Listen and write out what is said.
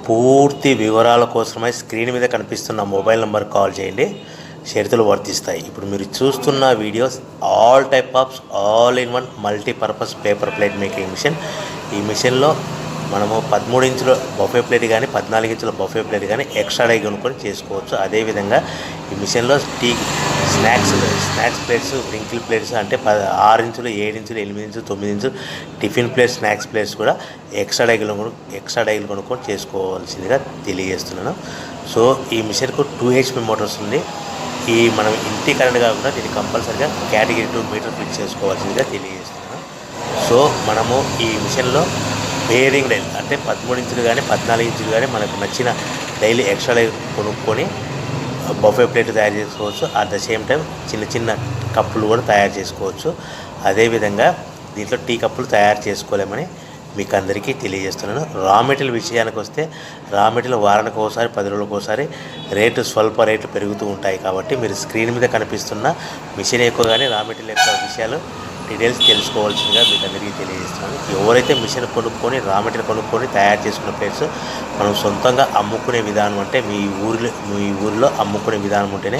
పూర్తి వివరాల కోసమై స్క్రీన్ మీద కనిపిస్తున్న మొబైల్ నెంబర్ కాల్ చేయండి. షరతులు వర్తిస్తాయి. ఇప్పుడు మీరు చూస్తున్న videos all type of all in one multipurpose paper plate making machine. ఈ మిషన్లో మనము 13 ఇంచుల బఫే ప్లేట్ కానీ 14 ఇంచుల బఫే ప్లేట్ కానీ ఎక్స్ట్రా డై కొనుక్కొని చేసుకోవచ్చు. అదేవిధంగా ఈ మిషన్లో స్నాక్స్ ప్లేట్స్, రింకిల్ ప్లేట్స్ అంటే 6 ఇంచులు, 7 ఇంచులు, 8 ఇంచులు, 9 ఇంచులు టిఫిన్ ప్లేట్స్, స్నాక్స్ ప్లేట్స్ కూడా ఎక్స్ట్రా డైలు కొనుక్కొని చేసుకోవాల్సిందిగా తెలియజేస్తున్నాను. సో ఈ మిషన్కు 2 HP మోటార్స్ ఉంది. మనం ఇంటి కరెంట్ కాకుండా దీన్ని కంపల్సరీగా కేటగిరీ 2 మీటర్ ఫిట్ చేసుకోవాల్సిందిగా తెలియజేస్తున్నాను. సో మనము ఈ మిషన్లో బేరింగ్ డైల్ అంటే 13 ఇంచులు కానీ 14 ఇంచులు కానీ మనకు నచ్చిన డైలీ ఎక్స్ట్రా డై కొనుక్కొని బఫే ప్లేట్ తయారు చేసుకోవచ్చు. అట్ ద సేమ్ టైం చిన్న చిన్న కప్పులు కూడా తయారు చేసుకోవచ్చు. అదేవిధంగా దీంట్లో టీ కప్పులు తయారు చేసుకోలేమని మీకు అందరికీ తెలియజేస్తున్నాను. రా మెటీరియల్ విషయానికి వస్తే రా మెటీరియల్ వారానికి ఒకసారి 10 రోజులకు ఒకసారి స్వల్ప రేట్లు పెరుగుతూ ఉంటాయి. కాబట్టి మీరు స్క్రీన్ మీద కనిపిస్తున్న మిషన్ ఎక్కువ కానీ రా మెటీరియల్ యొక్క విషయాలు డీటెయిల్స్ తెలుసుకోవాల్సిందిగా మీకు అందరికీ తెలియజేస్తున్నాను. ఎవరైతే మిషన్ కొనుక్కొని రా మెటీరియల్ కొనుక్కొని తయారు చేసుకున్న ప్లేట్స్ మనం సొంతంగా అమ్ముకునే విధానం అంటే మీ ఊరిలో అమ్ముకునే విధానం ఉంటేనే